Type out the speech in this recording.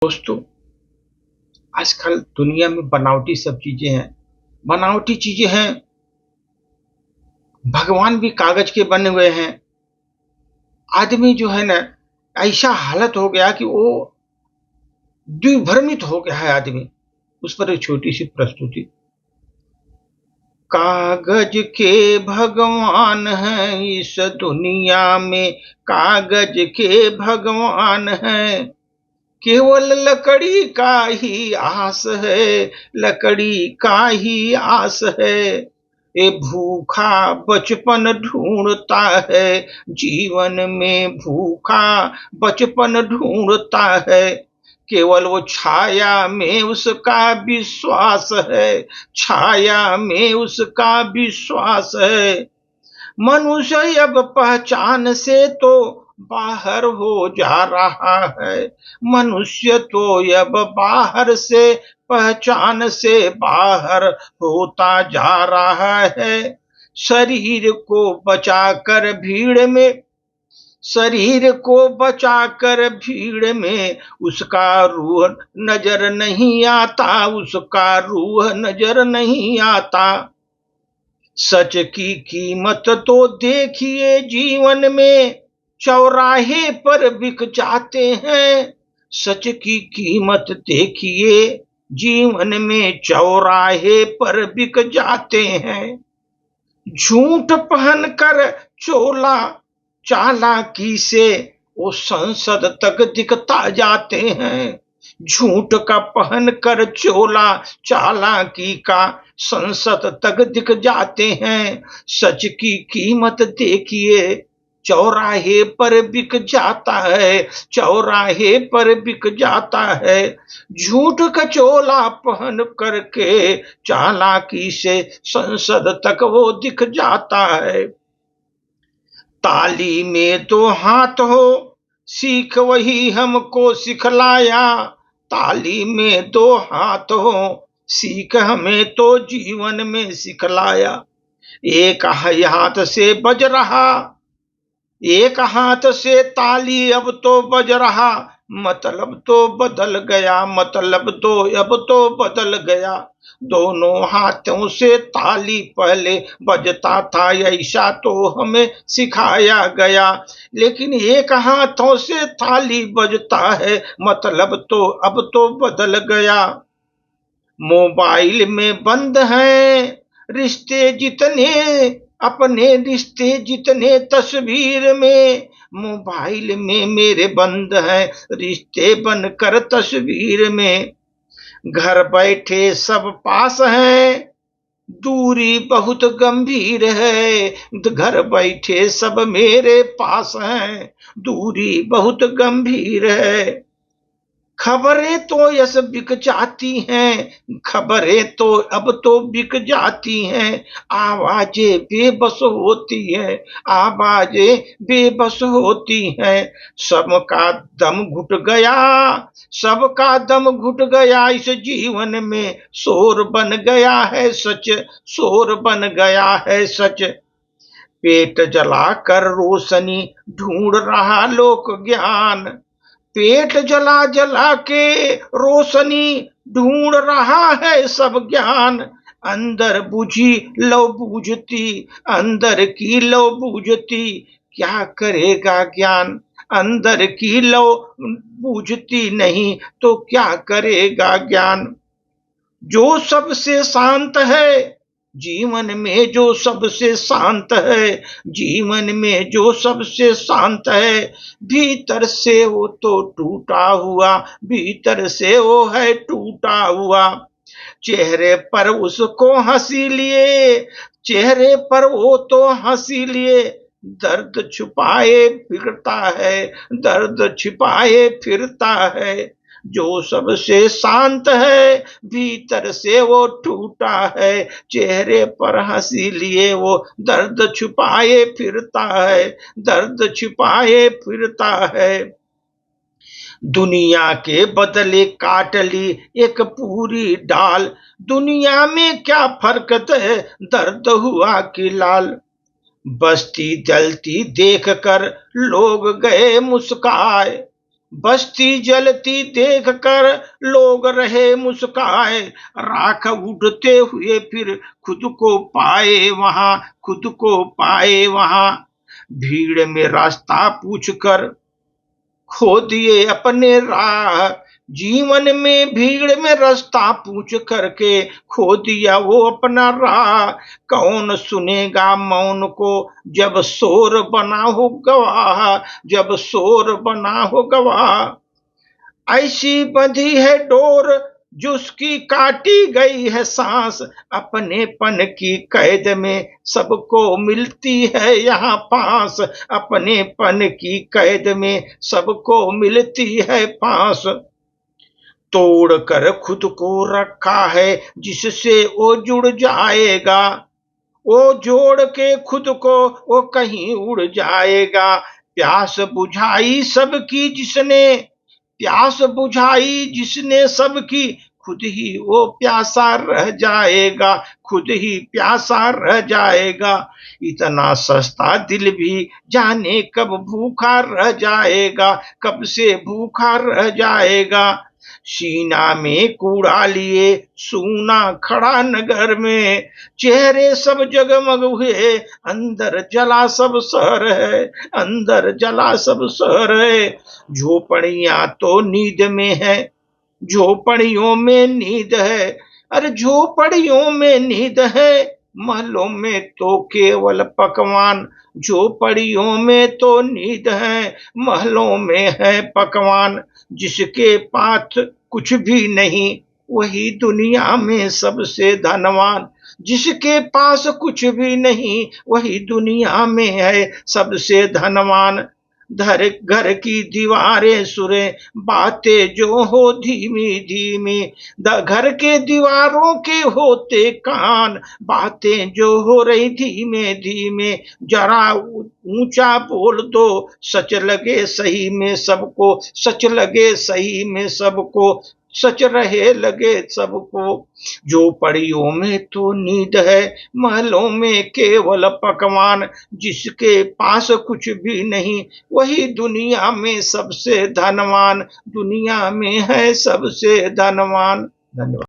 दोस्तों, आजकल दुनिया में बनावटी सब चीजें हैं। बनावटी चीजें हैं। भगवान भी कागज के बने हुए हैं। आदमी जो है ना, ऐसा हालत हो गया कि वो द्विभ्रमित हो गया है आदमी। उस पर एक छोटी सी प्रस्तुति। कागज के भगवान हैं इस दुनिया में, कागज के भगवान हैं। केवल लकड़ी का ही आस है, लकड़ी का ही आस है। ये भूखा बचपन ढूंढता है, जीवन में भूखा बचपन ढूंढता है। केवल वो छाया में उसका विश्वास है, छाया में उसका विश्वास है। मनुष्य अब पहचान से तो बाहर हो जा रहा है, मनुष्य तो अब बाहर से पहचान से बाहर होता जा रहा है। शरीर को बचाकर भीड़ में, शरीर को बचाकर भीड़ में उसका रूह नजर नहीं आता, उसका रूह नजर नहीं आता। सच की कीमत तो देखिए जीवन में, चौराहे पर बिक जाते हैं। सच की कीमत देखिए जीवन में, चौराहे पर बिक जाते हैं। झूठ पहनकर चोला चालाकी से वो संसद तक दिखता जाते हैं। झूठ का पहनकर चोला चालाकी का संसद तक दिख जाते हैं। सच की कीमत देखिए चौराहे पर बिक जाता है, चौराहे पर बिक जाता है। झूठ का चोला पहन करके चालाकी से संसद तक वो दिख जाता है। ताली में दो हाथ हो, सीख वही हमको सिखलाया। ताली में दो हाथ हो, सीख हमें तो जीवन में सिखलाया। एक हाथ से बज रहा, एक हाथ से ताली अब तो बज रहा। मतलब तो बदल गया, मतलब तो अब तो बदल गया। दोनों हाथों से ताली पहले बजता था, ऐसा तो हमें सिखाया गया। लेकिन एक हाथों से ताली बजता है, मतलब तो अब तो बदल गया। मोबाइल में बंद हैं रिश्ते जितने, अपने रिश्ते जितने तस्वीर में। मोबाइल में मेरे बंद हैं रिश्ते बनकर तस्वीर में। घर बैठे सब पास हैं, दूरी बहुत गंभीर है। घर बैठे सब मेरे पास हैं, दूरी बहुत गंभीर है। खबरें तो यस बिक जाती हैं, खबरें तो अब तो बिक जाती हैं। आवाजें बेबस होती हैं, आवाजें बेबस होती हैं। सबका दम घुट गया, सबका दम घुट गया। इस जीवन में शोर बन गया है सच, शोर बन गया है सच। पेट जलाकर रोशनी ढूंढ रहा लोक ज्ञान, पेट जला जला के रोशनी ढूंढ रहा है सब ज्ञान। अंदर बुझी लो बूझती, अंदर की लो बूझती, क्या करेगा ज्ञान। अंदर की लो बूझती नहीं तो क्या करेगा ज्ञान। जो सबसे शांत है जीवन में, जो सबसे शांत है जीवन में, जो सबसे शांत है। भीतर से वो तो टूटा हुआ, भीतर से वो है टूटा हुआ। चेहरे पर उसको हंसी लिए, चेहरे पर वो तो हंसी लिए। दर्द छुपाए फिरता है, दर्द छिपाए फिरता है। जो सबसे शांत है भीतर से वो टूटा है। चेहरे पर हंसी लिए वो दर्द छुपाए फिरता है, दर्द छिपाए फिरता है। दुनिया के बदले काट ली एक पूरी डाल, दुनिया में क्या फर्क है दर्द हुआ कि लाल। बस्ती जलती देख कर लोग गए मुस्काए, बस्ती जलती देख कर लोग रहे मुस्काए, राख उठते हुए फिर खुद को पाए वहां, खुद को पाए वहां। भीड़ में रास्ता पूछकर खो दिए अपने राह, जीवन में भीड़ में रास्ता पूछ करके खो दिया वो अपना राह। कौन सुनेगा मौन को जब शोर बना हो गवाह, जब शोर बना हो गवाह। ऐसी बंधी है डोर जिसकी काटी गई है सांस, अपनेपन की कैद में सबको मिलती है यहाँ पास, अपनेपन की कैद में सबको मिलती है पास। तोड़ कर खुद को रखा है जिससे वो जुड़ जाएगा, वो जोड़ के खुद को वो कहीं उड़ जाएगा। प्यास बुझाई सबकी जिसने, प्यास बुझाई जिसने सबकी, खुद ही वो प्यासा रह जाएगा, खुद ही प्यासा रह जाएगा। इतना सस्ता दिल भी जाने कब भूखा रह जाएगा, कब से भूखा रह जाएगा। सीना में कूड़ा लिए सूना खड़ा नगर में, चेहरे सब जगमग हुए, अंदर जला सब शहर है, अंदर जला सब शहर है। झोपड़ियां तो नींद में है, झोपड़ियों में नींद है, अरे झोपड़ियों में नींद है, महलों में तो केवल पकवान। झोपड़ियों में तो नींद है, महलों में है पकवान। जिसके पास कुछ भी नहीं वही दुनिया में सबसे धनवान, जिसके पास कुछ भी नहीं वही दुनिया में है सबसे धनवान। घर की दीवारें सुने बातें जो हो धीमी धीमी, घर के दीवारों के होते कान, बातें जो हो रही धीमे धीमे। जरा ऊंचा बोल दो सच लगे सही में सबको, सच लगे सही में सबको, सच रहे लगे सबको। झोपड़ियों में तो नींद है, महलों में केवल पकवान। जिसके पास कुछ भी नहीं वही दुनिया में सबसे धनवान, दुनिया में है सबसे धनवान। धन्यवाद।